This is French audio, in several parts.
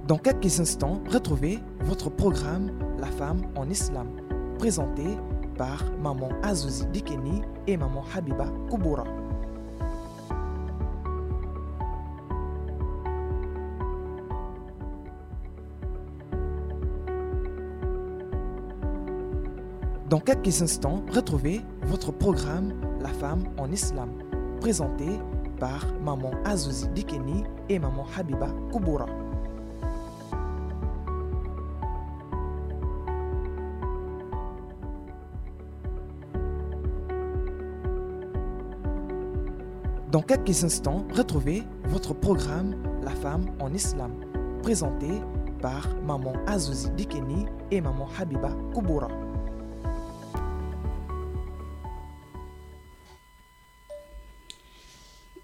Dans quelques instants, retrouvez votre programme La femme en islam, présenté par Maman Azouzi Dikeni et Maman Habiba Kouboura. Dans quelques instants, retrouvez votre programme La femme en islam, présenté par Maman Azouzi Dikeni et Maman Habiba Kouboura. Dans quelques instants, retrouvez votre programme La femme en islam, présenté par Maman Azouzi Dikeni et Maman Habiba Kouboura.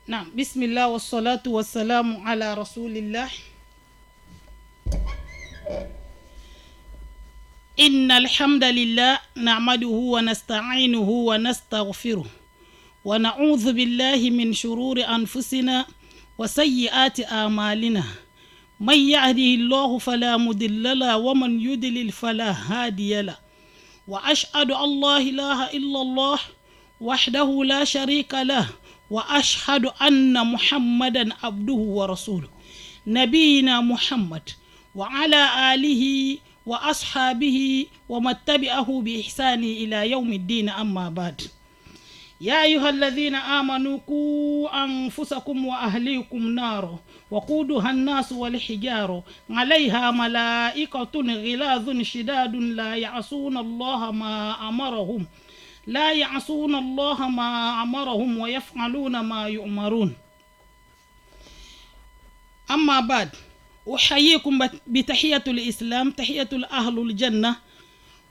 نعم بسم الله والصلاة والسلام على رسول الله إن الحمد لله نعمده ونستعينه ونستغفره ونعوذ بالله من شرور أنفسنا وسيئات أعمالنا من يهده الله فلا مضل له ومن يضلل فلا هادي له وأشهد أن لا إله إلا الله وحده لا شريك له وأشهد أن محمدا عبده ورسوله نبينا محمد وعلى آله وأصحابه ومن تبعه بإحسان إلى يوم الدين أما بعد يا أيها الذين آمنوا قوا أنفسكم وأهليكم نارا وقودها الناس والحجار عليها ملائكة غلاظ شداد لا يعصون الله ما أمرهم ويفعلون ما يؤمرون أما بعد أحييكم بتحية الإسلام تحية أهل الجنة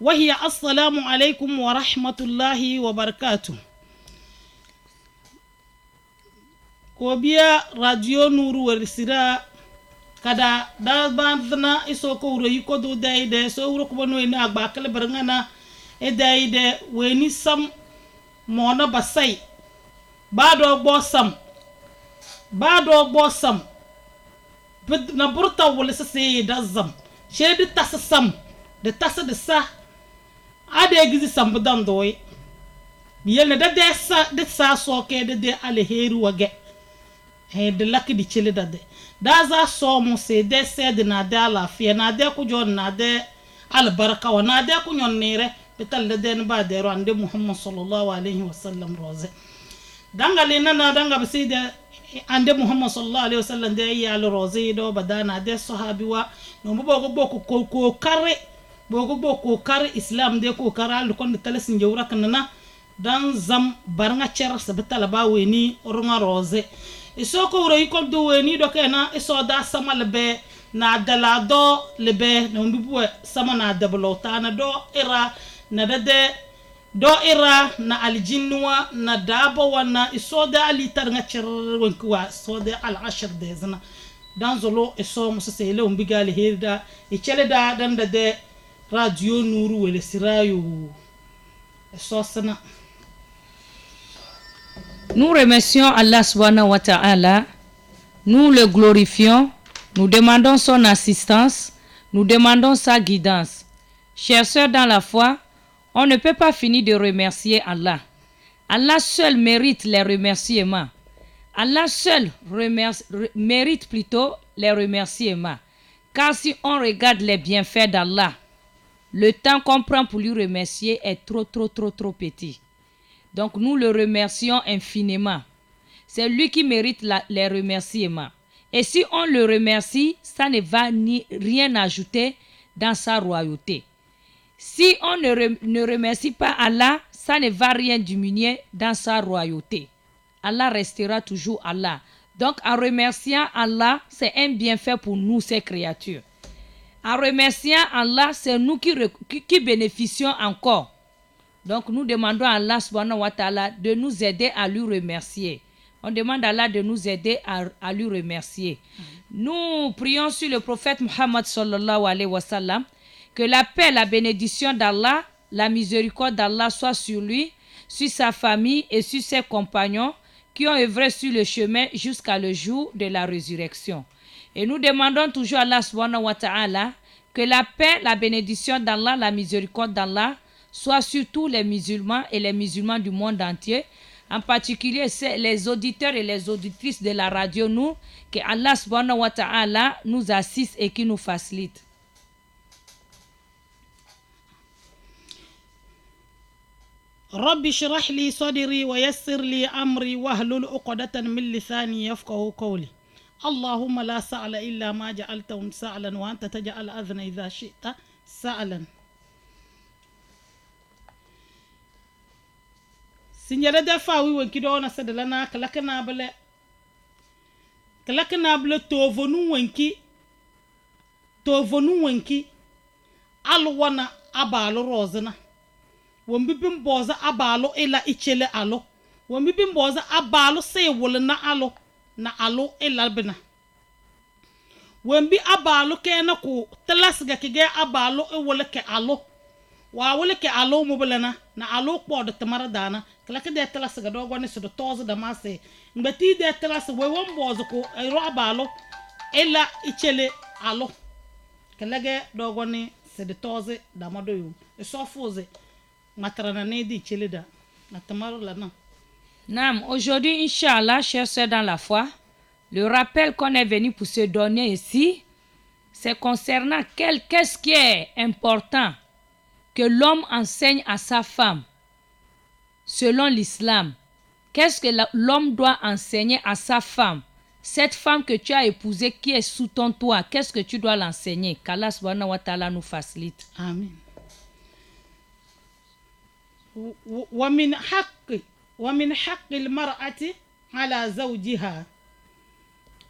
وهي السلام عليكم ورحمة الله وبركاته Kobia radio nuru warisira kada da bandna isoko uro ko do daide so uro ko no ina agba kale barngana e daide weni sam mona basai bado bosam na burta wala se da zam shedi tasam de tasa de sa ade gizi sam budan doy biyel ne da de sa so ke de alheri wage de laki di chile dade daza so mo se de sed na de alafia na de ku jon na de albaraka wa na de ku nyon nire betal de ba de ro ande Muhammad sallallahu alaihi wasallam roze dangale na danga bisi de ande Muhammad sallallahu alaihi wasallam de ya al roze do badana de sahabi wa no boko kare islam de ko kara al kon talasin jawra kanana dan zam barnga cer se betal ba weni ornga roze isoko uro yiko do weni do kena iso da sama lebe na dala do lebe na mbibuwe sama na developta na do ira na dade do ira na aljinwa na dabo wana iso da alitar nga cerwankuwa iso da al-ashir de zana dan zolo iso musa sele umbigali hirda ichele da dan de radio nuru wele sirayu iso sana. Nous remercions Allah subhanahu wa ta'ala, nous le glorifions, nous demandons son assistance, nous demandons sa guidance. Chers sœurs dans la foi, on ne peut pas finir de remercier Allah. Allah seul mérite les remerciements. Allah seul mérite plutôt les remerciements. Car si on regarde les bienfaits d'Allah, le temps qu'on prend pour lui remercier est trop petit. Donc nous le remercions infiniment. C'est lui qui mérite les remerciements. Et si on le remercie, ça ne va rien ajouter dans sa royauté. Si on ne remercie pas Allah, ça ne va rien diminuer dans sa royauté. Allah restera toujours Allah. Donc en remerciant Allah, c'est un bienfait pour nous, ces créatures. En remerciant Allah, c'est nous qui bénéficions encore. Donc nous demandons à Allah subhanahu wa ta'ala de nous aider à lui remercier. On demande à Allah de nous aider à lui remercier. Nous prions sur le prophète Muhammad sallallahu alayhi wa sallam, que la paix, la bénédiction d'Allah, la miséricorde d'Allah soit sur lui, sur sa famille et sur ses compagnons qui ont œuvré sur le chemin jusqu'à le jour de la résurrection. Et nous demandons toujours à Allah subhanahu wa ta'ala que la paix, la bénédiction d'Allah, la miséricorde d'Allah soit sur tous les musulmans et les musulmans du monde entier. En particulier, les auditeurs et les auditrices de la radio, nous, que Allah subhanahu wa ta'ala nous assiste et qui nous facilite. Rabbi shrah li sadri wa yassir li amri wahlul uqdatan min lisani yafqahu qawli. Allahumma la sa'la illa ma ja'altahu sa'lan wa anta taj'al adhna idha shi'ta sa'lan. Sinyala da fa wi wonki do na sadala na kalakana bale tovonu wonki alwana abalu rozna wombibim boza abalu ila ichele alo wombibim boza abalu se wolna alo na alo ila bina wombi abalu ke na ku talasga kige abalu e wole ke alo wa wole ke alo mobelana na alo pod tamara dana kalaka de talasga do gone so do tozo da mase ngati de talas we won bozo ko ro abalu ila ichele alo kalage do gone se de tozo da madoyu e so foze matrana ne di ichele da na tamaro la na. Nam, aujourd'hui, Inch'Allah, chers sœurs dans la foi, le rappel qu'on est venu pour se donner ici, c'est concernant qu'est-ce qui est important que l'homme enseigne à sa femme selon l'islam. Qu'est-ce que l'homme doit enseigner à sa femme? Cette femme que tu as épousée qui est sous ton toit, qu'est-ce que tu dois l'enseigner? Qu'Allah subhanahu wa ta'ala nous facilite. Amen. ومن حق المرأة على زوجها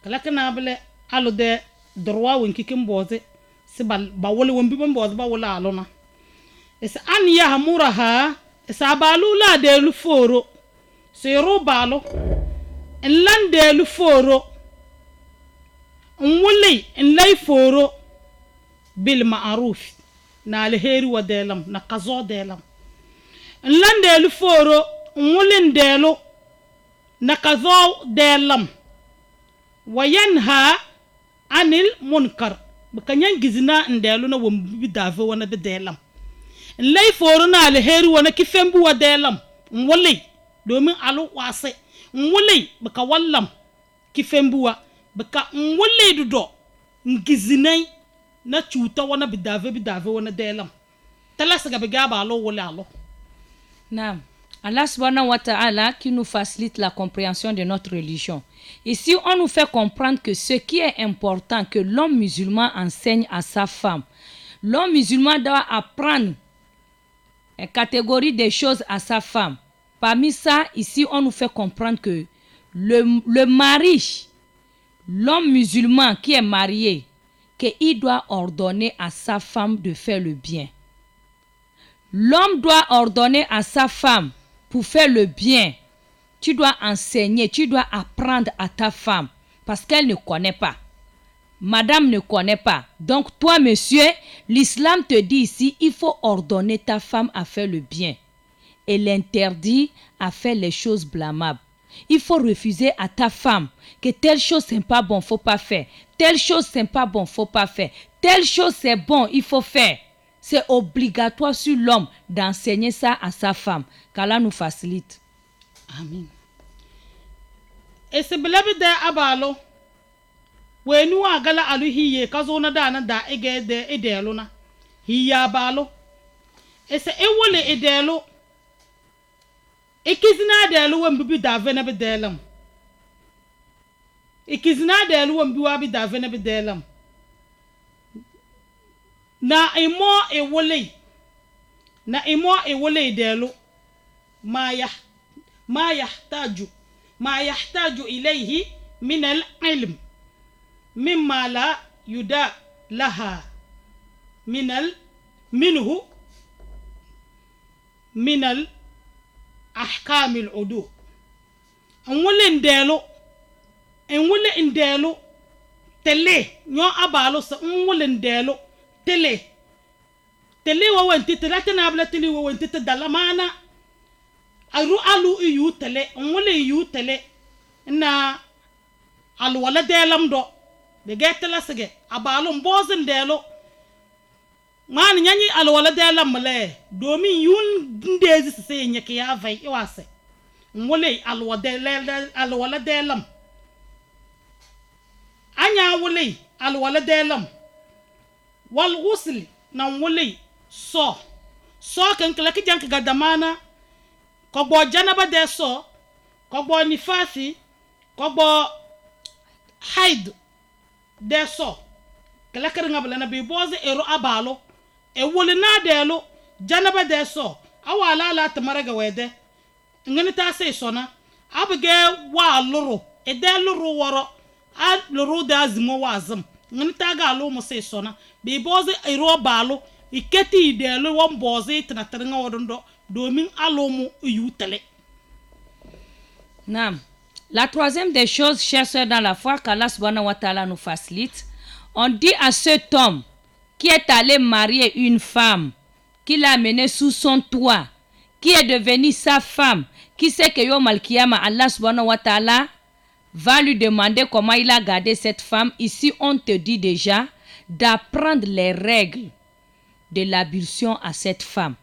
كلكنا بله على ده دروا وينكي كمبوزه سبال باول ومبي بمبوز باول علونا إس أن يهمرها إس أبالو لا ديلو فورو سيرو بالو إن لن ديلو فورو ولي إن لا فورو بالمعروف نالهيري وديلم نقزو ديلم إن لن ديلو فورو ولن ديلو نقضوا ديلم وينهى عن المنكر بكن ينجزنا نديلو نوم بدافع وانا بديلم اللي فورنا على هيري وانا كيفن بوا ديلم ولي دومين علو واسي ولي بكا ولم كيفن بوا بكا ولي دودو نجزنا نتشوتا وانا بدافع وانا ديلم تلاسا بجاب علو ولا علو. نعم. Allah subhanahu wa ta'ala qui nous facilite la compréhension de notre religion. Ici, on nous fait comprendre que ce qui est important que l'homme musulman enseigne à sa femme, l'homme musulman doit apprendre une catégorie des choses à sa femme. Parmi ça, ici, on nous fait comprendre que le mari, l'homme musulman qui est marié, qu'il doit ordonner à sa femme de faire le bien. L'homme doit ordonner à sa femme pour faire le bien. Tu dois enseigner, tu dois apprendre à ta femme parce qu'elle ne connaît pas. Madame ne connaît pas. Donc toi, monsieur, l'islam te dit ici, il faut ordonner ta femme à faire le bien et l'interdit à faire les choses blâmables. Il faut refuser à ta femme que telle chose c'est pas bon, faut pas faire. Telle chose c'est pas bon, faut pas faire. Telle chose c'est bon, il faut faire. C'est obligatoire sur l'homme d'enseigner ça à sa femme. Qu'Allah nous facilite. Amen. Et c'est belabi de abalo. Wenu agala alu hiye kazona dana da ege de edelo na. Hiya abalo. Et c'est ewole edelo. Ikizina edelo wembibi davene bedelam. Ikizina edelo wembibi wabi davene bedelam. Na imo ewole delo ما يحتاج إليه من العلم مما لا يدع لها منه من الأحكام العدو انولن ديلو تلي نيو أبالو انولن ديلو تلي ووانتي تلاتنا بلا تلي ووانتي تدلمانا alu yu tele onwole yu tele na alwala delam do be getela sege abalo mbozin delo man nyanyi alwala dela male domin yun ndezi se nyeke ya vai iwase ngole alwala delam anya wole alwala delam wal ghusl na wole so kan kala ki jank gadamana ko bo janaba de so ko bo nifasi ko bo haid de so kala kar ngabla na bi boze ero abalo e wole na delo janaba de so awala la tamaraga wede ngani ta sai sona abge wa luru e de luru woro a luru da azimo wazam ngani ta ga lo mo sai sona bi boze ero balo iketi de lo won boze tnatarnga wodondo domin alomu yutele. Nam. La troisième des choses, chers sœurs dans la foi, qu'Allah subhanahu wa ta'ala nous facilite, on dit à cet homme qui est allé marier une femme, qui l'a amenée sous son toit, qui est devenu sa femme, qui sait que Yom al-Kiyama, Allah subhanahu wa ta'ala va lui demander comment il a gardé cette femme. Ici, on te dit déjà d'apprendre les règles de l'ablution à cette femme.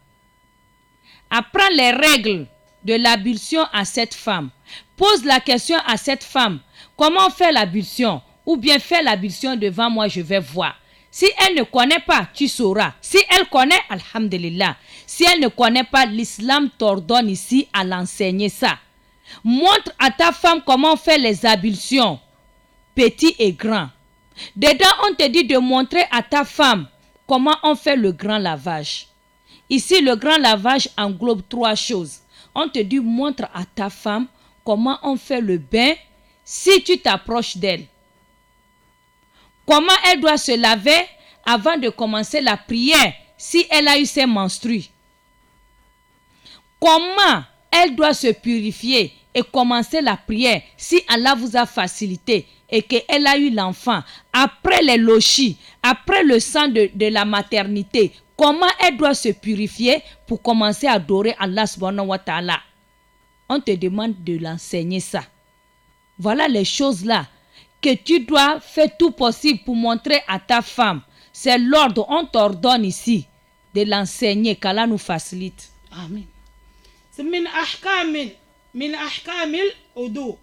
Apprends les règles de l'ablution à cette femme. Pose la question à cette femme. Comment faire l'ablution? Ou bien faire l'ablution devant moi, je vais voir. Si elle ne connaît pas, tu sauras. Si elle connaît, alhamdulillah. Si elle ne connaît pas, l'islam t'ordonne ici à l'enseigner ça. Montre à ta femme comment faire les ablutions, petit et grand. Dedans, on te dit de montrer à ta femme comment on fait le grand lavage. Ici, le grand lavage englobe 3 choses. On te dit, montre à ta femme comment on fait le bain si tu t'approches d'elle. Comment elle doit se laver avant de commencer la prière si elle a eu ses menstrues. Comment elle doit se purifier et commencer la prière si Allah vous a facilité et qu'elle a eu l'enfant. Après les lochis, après le sang de la maternité, comment elle doit se purifier pour commencer à adorer Allah subhanahu wa ta'ala. On te demande de l'enseigner ça. Voilà les choses là que tu dois faire tout possible pour montrer à ta femme. C'est l'ordre, on t'ordonne ici de l'enseigner, qu'Allah nous facilite. Amen. C'est min ahkamil udu.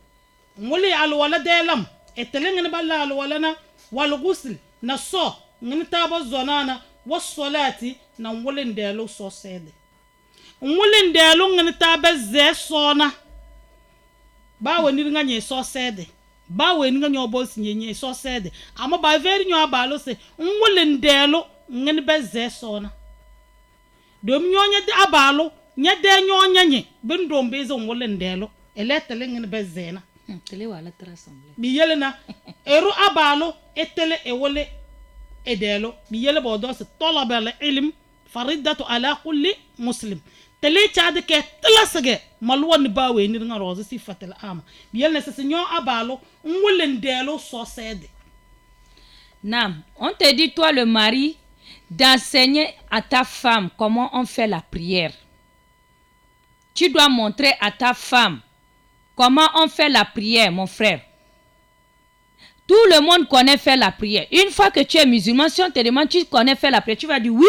Ngoli alwala delam. Etelengene balla alwalana wal ghusl na so ngani tabo zonana was salati na ngolin delo so sede. Ngolin delo ngani tabe ze sona. Ba woni nganye so sede. Ba woni nganye obos nyenye so sede. Ama ba veri nyo abalo se ngolin delo ngani be ze sona. Dom nyonya de abalo nya de nyonya nye bindom bezo ngolin delo eletele ngani be zena. Tele wala trasemble. Biyelena eru abalo etele ewole edelo biyele bodo se talabal ilm faridatu ala kulli muslim tele chade ke tlasage malwon bawe ni nga roze sifatel ama biyele se nyo abalo ngole ndelo so sede. Nam, on te dit toi le mari d'enseigner à ta femme comment on fait la prière. Tu dois montrer à ta femme comment on fait la prière, mon frère. Tout le monde connaît faire la prière. Une fois que tu es musulman, si on te demande, tu connais faire la prière, tu vas dire oui.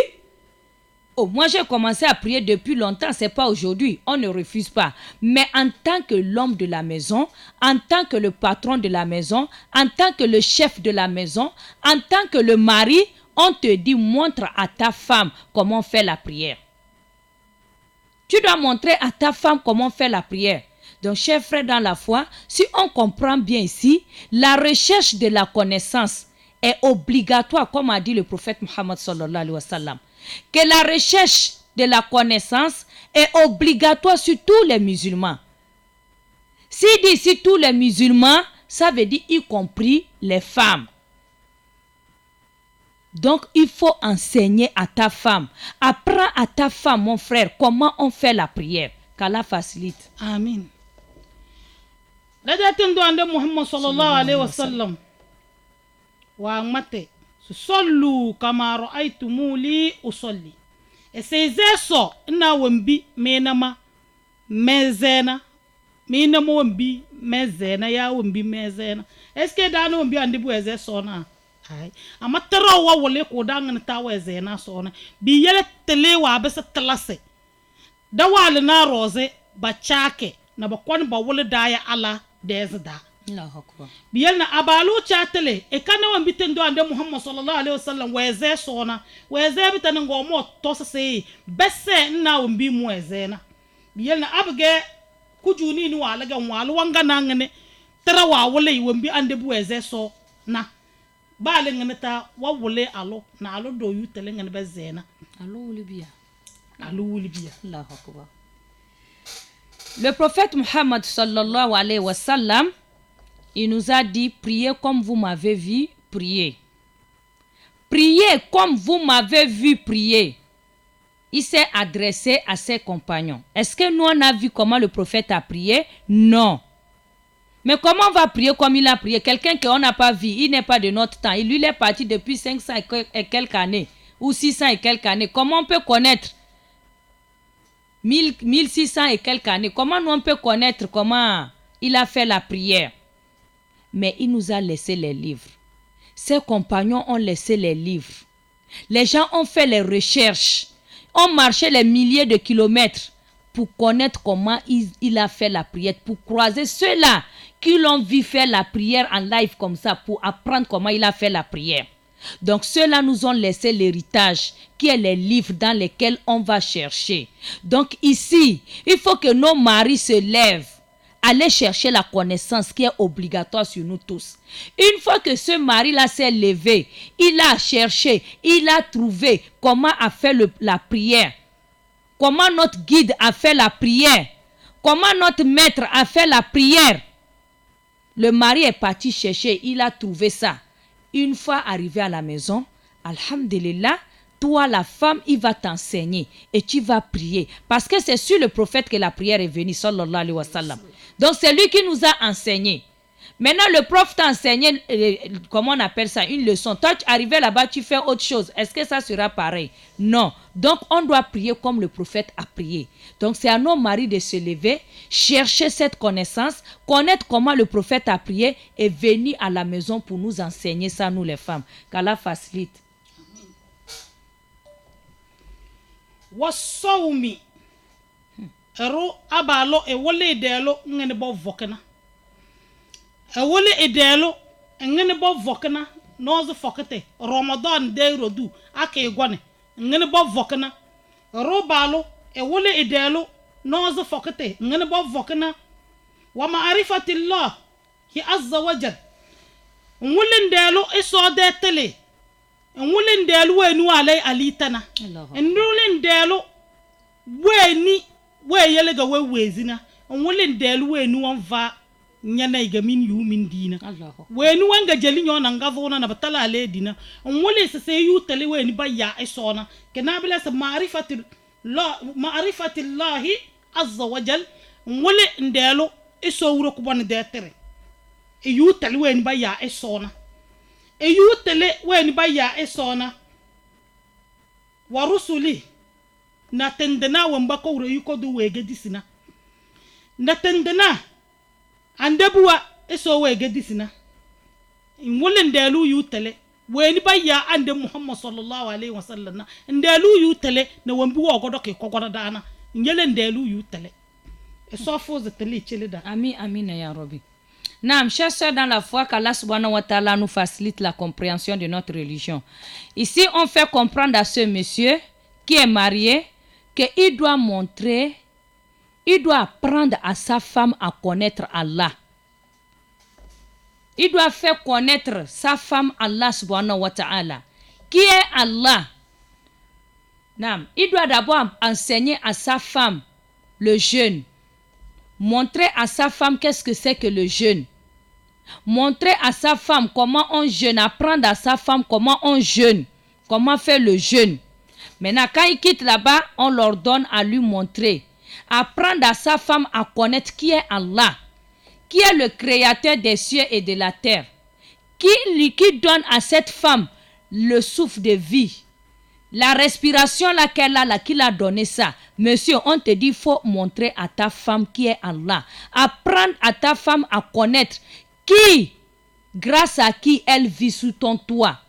Oh, moi j'ai commencé à prier depuis longtemps, c'est pas aujourd'hui. On ne refuse pas. Mais en tant que l'homme de la maison, en tant que le patron de la maison, en tant que le chef de la maison, en tant que le mari, on te dit montre à ta femme comment faire la prière. Tu dois montrer à ta femme comment faire la prière. Donc, chers frères dans la foi, si on comprend bien ici, la recherche de la connaissance est obligatoire, comme a dit le prophète Muhammad sallallahu alayhi wa sallam. Que la recherche de la connaissance est obligatoire sur tous les musulmans. S'il dit ici tous les musulmans, ça veut dire y compris les femmes. Donc, il faut enseigner à ta femme. Apprends à ta femme, mon frère, comment on fait la prière. Qu'Allah facilite. Amen. Lada tendo ande Muhammad sallallahu alaihi wasallam wa mate sallu kama ra'aytumuli usalli e seze so na wambi menama mezena mina mo wambi mezena ya wambi mezena eske dana wambi ande bu eze sona ai amatara wa wole ko dangana ta wa zena sona bi yele tele wa besa tlase da wale na roze ba chake na ba kwan ba wole daya ala dezda Allahu akbar. biyel na abalu chatele e kana wambi tendo ande Muhammad sallallahu alaihi wasallam weze sona weze bitana ngomo tosase bese na wambi mu wezena biyel na abge kujuni ni wala ga wala wanga nangane tara wa wole wambi ande bu weze so na bale ngane ta wa wole alo na alo do yutele ngane bezena Allô Libya. alo wulbiya Allahu akbar. Le prophète Muhammad sallallahu alayhi wa sallam, il nous a dit priez comme vous m'avez vu prier. Priez comme vous m'avez vu prier. Il s'est adressé à ses compagnons. Est-ce que nous on a vu comment le prophète a prié? Non. Mais comment on va prier comme il a prié? Quelqu'un qu'on n'a pas vu, il n'est pas de notre temps. Il lui est parti depuis 500 et quelques années ou 600 et quelques années. Comment on peut connaître 1600 et quelques années? Comment nous on peut connaître comment il a fait la prière? Mais il nous a laissé les livres. Ses compagnons ont laissé les livres. Les gens ont fait les recherches, ont marché les milliers de kilomètres pour connaître comment il a fait la prière, pour croiser ceux-là qui l'ont vu faire la prière en live comme ça, pour apprendre comment il a fait la prière. Donc ceux-là nous ont laissé l'héritage, qui est les livres dans lesquels on va chercher. Donc ici, il faut que nos maris se lèvent, aller chercher la connaissance qui est obligatoire sur nous tous. Une fois que ce mari-là s'est levé, il a cherché, il a trouvé comment a fait la prière, comment notre guide a fait la prière, comment notre maître a fait la prière. Le mari est parti chercher, il a trouvé ça. Une fois arrivé à la maison, alhamdulillah, toi la femme, il va t'enseigner et tu vas prier. Parce que c'est sur le prophète que la prière est venue, sallallahu alayhi wa sallam. Donc c'est lui qui nous a enseigné. Maintenant le prof t'a enseigné, comment on appelle ça, une leçon. Toi tu arrives là-bas, tu fais autre chose. Est-ce que ça sera pareil? Non. Donc on doit prier comme le prophète a prié. Donc c'est à nos maris de se lever, chercher cette connaissance, connaître comment le prophète a prié et venir à la maison pour nous enseigner ça, nous les femmes. Qu'Allah facilite. wasawmi ero abalo e wole idelo ngene bo vokena e wole idelo ngene bo vokena nozo fokete Ramadan de rodu ake gwane ngene bo vokena ero balo e wole idelo nozo fokete ngene bo vokena wa ma'rifatillah hi azza wajal wole ndelo iso de tele nwule ndelu wenu alai alitana nwule ndelu we yelega we wezina nwule ndelu wenu wanva nyana igamin yu min dina wenu wanga jeli nyona ngavona na batala ale dina nwule sese yu tele weni ba ya isona kenabila sa ma'rifatillahi azza wajal nwule ndelu iso wuro kubana detere yu tele weni ba ya isona eyu tele weni ba ya esona wa rusuli na tendena wamba ko wuro yuko du wege disina na tendena andebuwa eso wege disina inwole ndelu yu tele weni ba ya ande Muhammad sallallahu alaihi wasallam na ndelu yu tele na wambi wo godo ke kogoda dana ngele ndelu yu tele eso foze tele chele da Amin ya Rabbi. Nam, chers sœurs dans la foi, qu'Allah subhanahu wa ta'ala nous facilite la compréhension de notre religion. Ici, on fait comprendre à ce monsieur qui est marié qu'il doit montrer, il doit apprendre à sa femme à connaître Allah. Il doit faire connaître sa femme Allah subhanahu wa ta'ala. Qui est Allah? Nam, il doit d'abord enseigner à sa femme le jeûne. Montrer à sa femme qu'est-ce que c'est que le jeûne. Montrer à sa femme comment on jeûne. Apprendre à sa femme comment on jeûne. Comment faire le jeûne. Maintenant, quand il quitte là-bas, on leur donne à lui montrer. Apprendre à sa femme à connaître qui est Allah. Qui est le créateur des cieux et de la terre. Qui donne à cette femme le souffle de vie. La respiration là qu'elle a là, qui l'a donné ça. Monsieur, on te dit, il faut montrer à ta femme qui est Allah. Apprendre à ta femme à connaître qui, grâce à qui elle vit sous ton toit.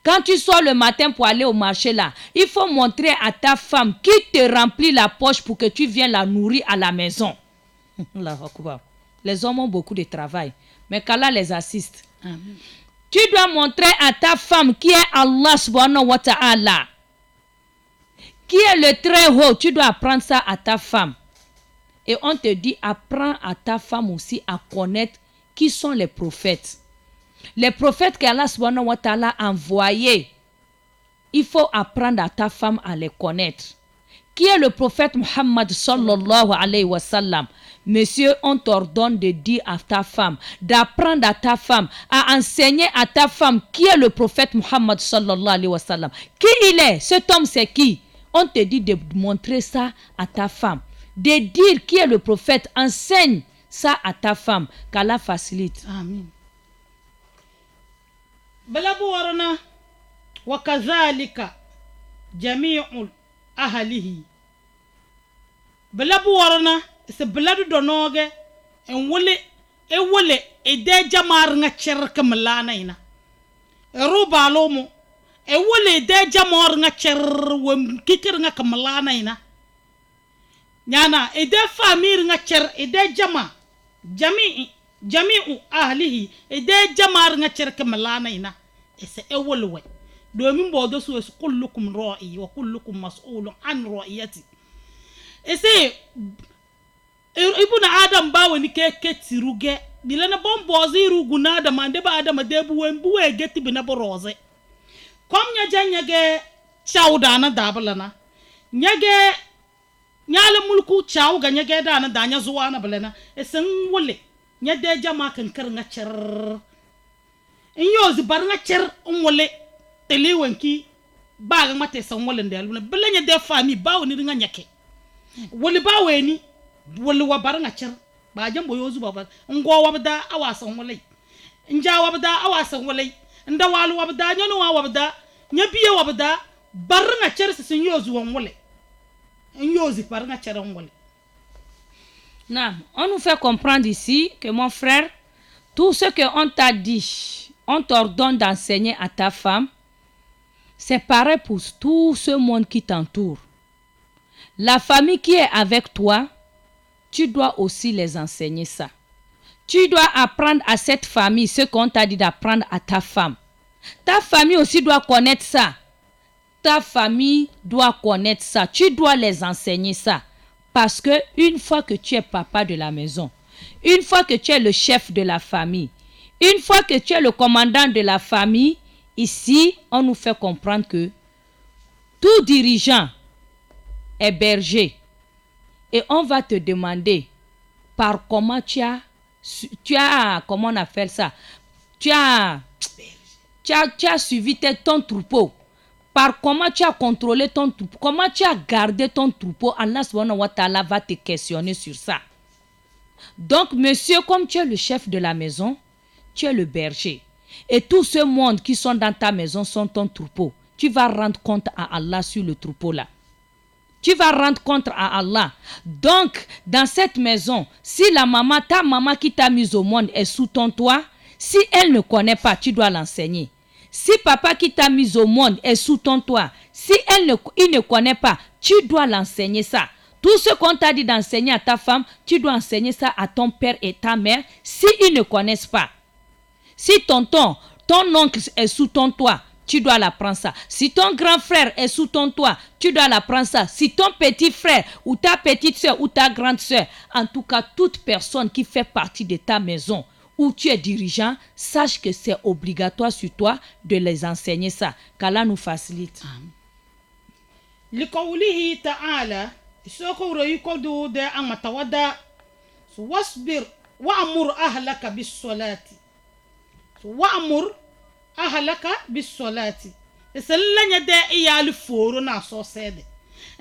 Quand tu sors le matin pour aller au marché là, il faut montrer à ta femme qui te remplit la poche pour que tu viennes la nourrir à la maison. Les hommes ont beaucoup de travail, mais qu'Allah les assiste. Amen. Tu dois montrer à ta femme qui est Allah subhanahu wa ta'ala. Qui est le très haut. Tu dois apprendre ça à ta femme. Et on te dit, apprends à ta femme aussi à connaître qui sont les prophètes. Les prophètes qu'Allah subhanahu wa ta'ala a envoyés. Il faut apprendre à ta femme à les connaître. Qui est le prophète Muhammad sallallahu alayhi wa sallam? Monsieur, on t'ordonne de dire à ta femme, d'apprendre à ta femme, à enseigner à ta femme qui est le prophète Muhammad sallallahu alayhi wa sallam. Qui il est? Cet homme c'est qui? On te dit de montrer ça à ta femme. De dire qui est le prophète, enseigne ça à ta femme, qu'Allah facilite. Amen. Balabu warana wa kazalika jami'ul ahlihi. Balabu warana se beladu donoge en wole e de jamar nga cer kamlana ina ruba lomo e wole de jamor nga cer wem kikir nga kamlana ina nyana e de famir nga cer e de jami'u ahlihi e de jamar nga cer kamlana ina e se e wole we domin bodo su kullukum ra'i wa kullukum mas'ulun an ra'iyati e se ibn adam ba wani ke tiruge bilana bon bozi ruguna adam ande ba adam de buwe geti bina boroze kom nyage chawda na dablana nyage nyale mulku chaw ga nyage dana danya zuwa na blana esen wole nyade jama kan kar nga cer in yozi bar nga cer wole telewanki ba ga mate san wole ndel blanya de fami ba wani nga nyake wole ba weni wole wa bar nga cer ba jambo yozu ba ngo wabda awasan wole nja wabda awasan wole nda walu wabda nyano wabda nyabiye wabda bar nga cer sin yozu won wole yozi bar nga cer won wole. Non, on nous fait comprendre ici que mon frère, tout ce que on t'a dit, on t'ordonne d'enseigner à ta femme, c'est pareil pour tout ce monde qui t'entoure. La famille qui est avec toi, tu dois aussi les enseigner ça. Tu dois apprendre à cette famille ce qu'on t'a dit d'apprendre à ta femme. Ta famille aussi doit connaître ça. Ta famille doit connaître ça. Tu dois les enseigner ça. Parce que une fois que tu es papa de la maison, une fois que tu es le chef de la famille, une fois que tu es le commandant de la famille, ici, on nous fait comprendre que tout dirigeant est berger. Et on va te demander par comment tu as comment on appelle ça, tu as suivi ton troupeau. Par comment tu as contrôlé ton troupeau, comment tu as gardé ton troupeau, Allah subhanahu wa ta'ala va te questionner sur ça. Donc, monsieur, comme tu es le chef de la maison, tu es le berger. Et tout ce monde qui sont dans ta maison sont ton troupeau. Tu vas rendre compte à Allah sur le troupeau là. Tu vas rendre compte à Allah. Donc, dans cette maison, si ta maman qui t'a mise au monde est sous ton toit, si elle ne connaît pas, tu dois l'enseigner. Si papa qui t'a mis au monde est sous ton toit, si il ne connaît pas, tu dois l'enseigner ça. Tout ce qu'on t'a dit d'enseigner à ta femme, tu dois enseigner ça à ton père et ta mère s'ils ne connaissent pas. Si ton oncle est sous ton toit, tu dois l'apprendre ça. Si ton grand frère est sous ton toit, tu dois l'apprendre ça. Si ton petit frère ou ta petite soeur ou ta grande soeur, en tout cas toute personne qui fait partie de ta maison, où tu es dirigeant, sache que c'est obligatoire sur toi de les enseigner ça. Qu'Allah nous facilite. لقوله تعالى سوكو يقولوا ده أما تودا واصبر وأمر أهلك بالصلاة وأمر أهلك بالصلاة سلنا يدا إيال فورو ناسو سيد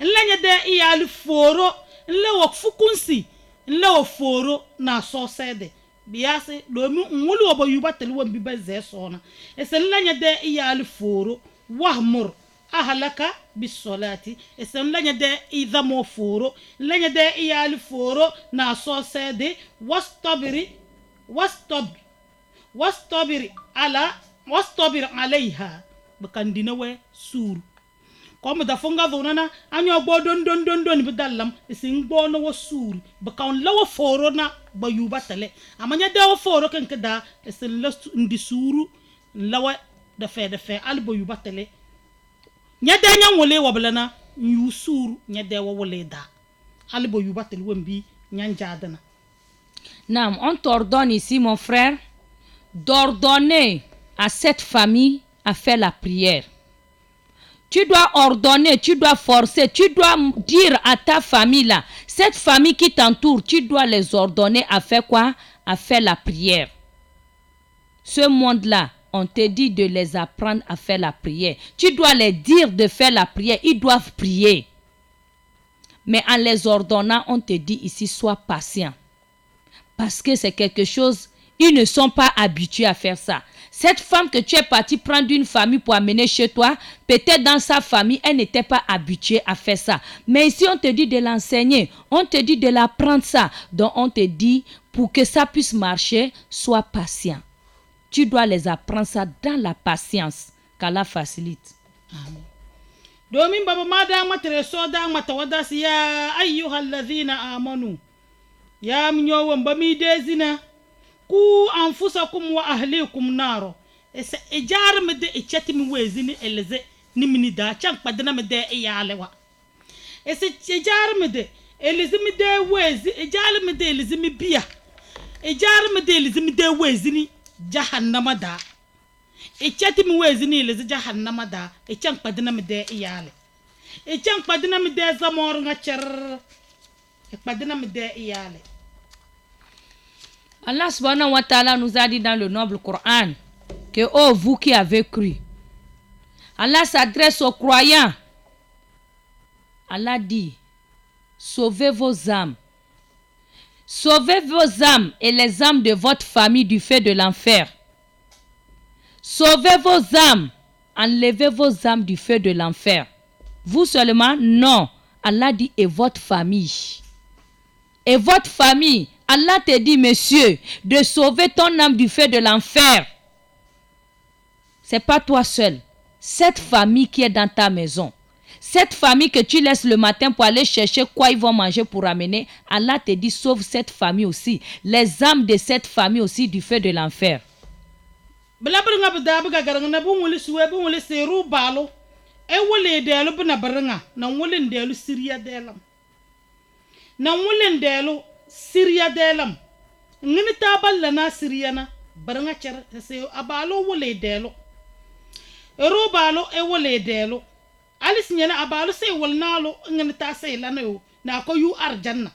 لنا يدا إيال فورو لو فكونسي لو فورو ناسو سيد biase do mi ngulu obo yuba telu won bibe ze sona eselanya de iyali foro wahmur ahlaka bisolati esen lanya de idamo foro lanya de iyali foro na so sede wastabir alaiha bakandina we suru comme da fonga donana anyo gbo don bidallam isin gbo no wo suru bakan lawo foro na bayuba tale amanya de wo foro kan kada isin la ndi suru lawa da fe al bayuba tale nyade nyam wole wablana yu suru nyade wo wole da al bayuba tale wembi nyanjadana. Nam, on t'ordonne ici mon frère d'ordonner à cette famille à faire la prière. Tu dois ordonner, tu dois forcer, tu dois dire à ta famille là, cette famille qui t'entoure, tu dois les ordonner à faire quoi? À faire la prière. Ce monde-là, on te dit de les apprendre à faire la prière. Tu dois les dire de faire la prière, ils doivent prier. Mais en les ordonnant, on te dit ici, sois patient. Parce que c'est quelque chose, ils ne sont pas habitués à faire ça. Cette femme que tu es parti prendre d'une famille pour amener chez toi, peut-être dans sa famille, elle n'était pas habituée à faire ça. Mais ici, on te dit de l'enseigner, on te dit de l'apprendre ça. Donc, on te dit, pour que ça puisse marcher, sois patient. Tu dois les apprendre ça dans la patience, qu'Allah facilite. Amen. Domin baba madama treso da mata wadasi ya ayyuhallazina amanu ya mnyo wamba mi dezina ku anfusakum wa ahlikum naro ese ejar me de echati mi wezini eleze ni mini da chan padana me de iyalewa ese ejar me de eleze mi de wezi ejar me de eleze mi biya ejar me de eleze mi de wezini jahannama da echati mi wezini eleze jahannama da echan padana me de iyale echan padana me de zamor nga cher padana me de iyale. Allah subhanahu wa ta'ala nous a dit dans le noble Coran que oh vous qui avez cru. Allah s'adresse aux croyants. Allah dit sauvez vos âmes. Sauvez vos âmes et les âmes de votre famille du feu de l'enfer. Sauvez vos âmes, enlevez vos âmes du feu de l'enfer. Vous seulement? Non. Allah dit et votre famille. Et votre famille. Allah te dit, monsieur, de sauver ton âme du feu de l'enfer. C'est pas toi seul. Cette famille qui est dans ta maison. Cette famille que tu laisses le matin pour aller chercher quoi ils vont manger pour ramener. Allah te dit, sauve cette famille aussi. Les âmes de cette famille aussi du feu de l'enfer. Syria delam ngini tabal na Syria na baranga cer se abalo wole delo ero balo e wole delo alis nyana abalo se wolnalo ngini ta se lana yo na ko yu arjanna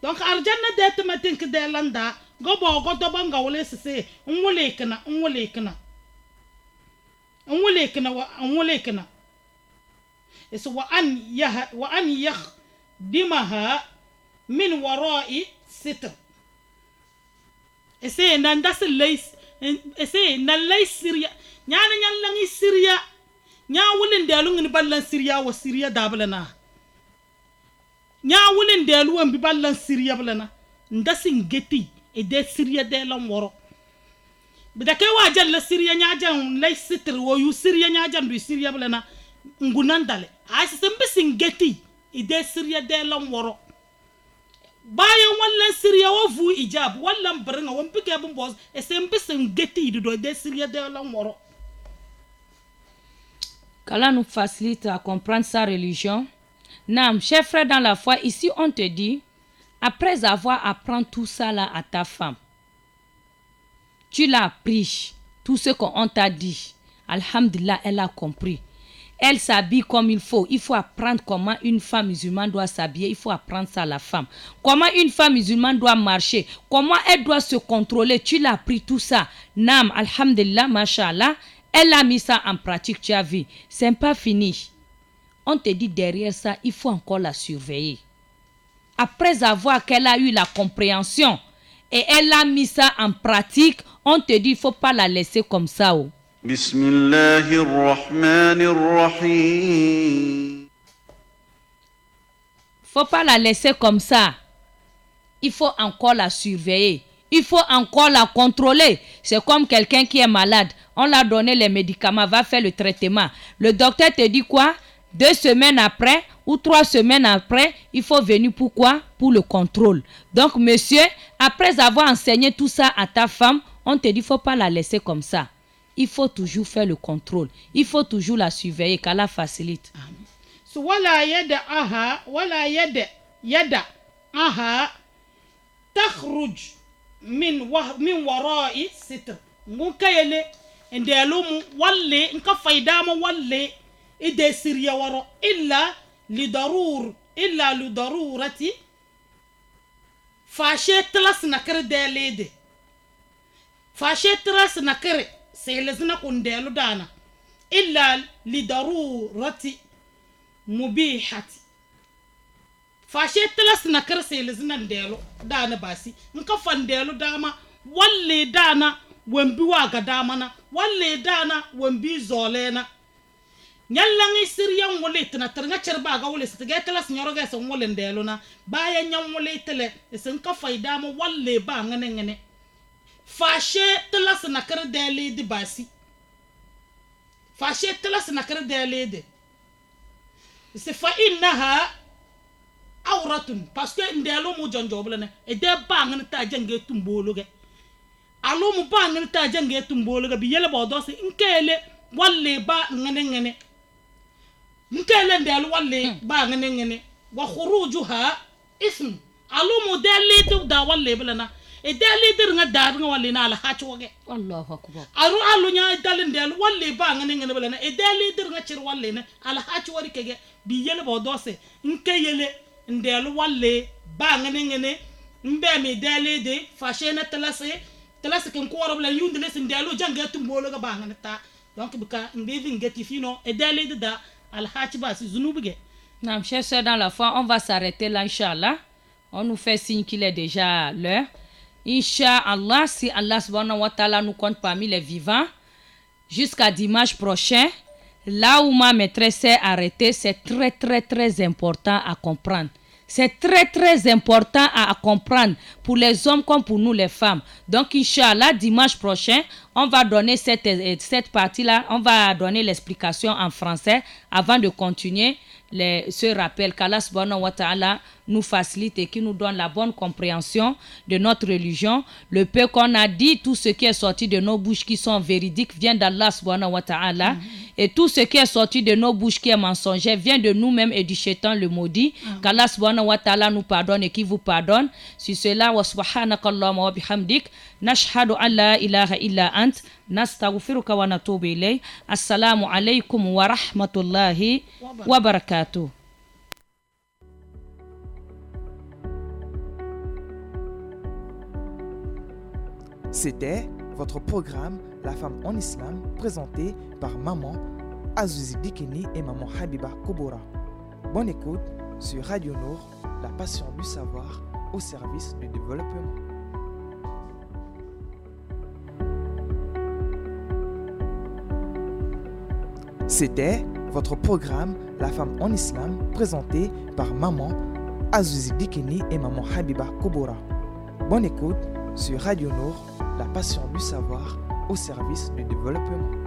donc arjanna de tematin ke delanda go bo go to banga wole se nwole kana es wa an dimaha min warai sitr ese nanda se leis ese na leis Syria nyana nyanlangi Syria nya wulin delu ngini ballan Syria wa Syria dablana nya wulin delu ambi ballan Syria blana ndasin geti e de Syria de lam woro bidake wajan la Syria nya jan leis sitr wo yu Syria nya jan du Syria blana ngunandale ay sembe singeti e de Syria de lam woro bayan wallan Syria wa vu ijab wallan baranga won pike bun boss e sembe singeti do de Syria de lam woro. Qu'Allah nous facilite à comprendre sa religion. Nam, chers frères dans la foi, ici on te dit, après avoir appris tout ça là à ta femme, tu l'as appris, tout ce qu'on t'a dit, alhamdulillah, elle a compris. Elle s'habille comme il faut apprendre comment une femme musulmane doit s'habiller, il faut apprendre ça à la femme. Comment une femme musulmane doit marcher, comment elle doit se contrôler, tu l'as appris tout ça. Nam, alhamdulillah, mashallah. Elle a mis ça en pratique, tu as vu. C'est pas fini. On te dit derrière ça, il faut encore la surveiller. Après avoir qu'elle a eu la compréhension et elle a mis ça en pratique, on te dit il faut pas la laisser comme ça. Oh. بسم الله الرحمن الرحيم. Faut pas la laisser comme ça. Il faut encore la surveiller. Il faut encore la contrôler. C'est comme quelqu'un qui est malade. On l'a donné les médicaments, va faire le traitement. Le docteur te dit quoi? 2 semaines après ou 3 semaines après, il faut venir. Pourquoi? Pour le contrôle. Donc, monsieur, après avoir enseigné tout ça à ta femme, on te dit, il ne faut pas la laisser comme ça. Il faut toujours faire le contrôle. Il faut toujours la surveiller, qu'Allah facilite. So wala yada aha takhruj min wara'i sitr ngun kayele ndelumu walle nka faydama walle ide sirya waro illa lidarurati fashe tlas nakar delede fashe tlas nakar selezna kundelu dana illa lidarurati mubihati fashe tlas nakar selezna ndelu dana basi nka fandelu dama walle dana wambi waga damana walle dana wambi zolena nyallangi siryan wole tana tarnga cerba ga wole sita ga tlas nyoroga son wole ndelu na baya nyam wole tele sen ka fayda ma walle ba ngane fashe tlas nakar dele di basi fashe tlas nakar dele de c'est fa innaha awratun parce que ndelu mu jonjo blane e de ba ngane ta jange tumbologe alo mu ba ngane ta jange tumbologe bi yele bo do se nkele walle ba ngane nkele ndelu walle ba ngane wa khurujuha ism alo mu dele tu da walle blana e dele dir nga da nga walle na ala hachu wage Allahu akbar. alu nya dale ndelu walle ba ngane blana e dele dir nga cir walle na ala hachu wari kege bi yele bo do se nkele ndelu walle ba ngane mbe mi dele de fashena talase ken ko wara bla yundele sin ndelu jange tumbolo ga ba ngane ta donc bika mbe ngati fino e dele de da al hachi ba si zunubige. Nam, chers soeurs dans la foi, on va s'arrêter là, Inch'Allah. On nous fait signe qu'il est déjà l'heure. Inch'Allah, si Allah subhanahu wa ta'ala nous compte parmi les vivants, jusqu'à dimanche prochain, là où ma maîtresse est arrêtée, c'est très, très, très important à comprendre. C'est très, très important à comprendre pour les hommes comme pour nous les femmes. Donc, Inch'Allah, dimanche prochain, on va donner cette partie-là, on va donner l'explication en français avant de continuer ce rappel qu'Allah subhanahu wa ta'ala nous facilite et qui nous donne la bonne compréhension de notre religion. Le peu qu'on a dit, tout ce qui est sorti de nos bouches qui sont véridiques vient d'Allah subhanahu wa ta'ala. Et tout ce qui est sorti de nos bouches qui est mensonger vient de nous-mêmes et du shaitan le maudit. Qu'Allah subhanahu wa ta'ala nous pardonne et qui vous pardonne. Sur cela, wa subhanakallahumma wa bihamdik, nashhadu an la ilaha illa ant, nastaghfiruka wa natubu ilayk. Assalamu alaykum wa rahmatullahi wa barakatuh. C'était votre programme La femme en islam, présenté par maman Azouzi Dikeni et maman Habiba Koubora. Bonne écoute sur Radio Nour, la passion du savoir au service du développement. C'était votre programme La femme en islam, présenté par maman Azouzi Dikeni et maman Habiba Koubora. Bonne écoute sur Radio Nour, la passion du savoir au service du développement.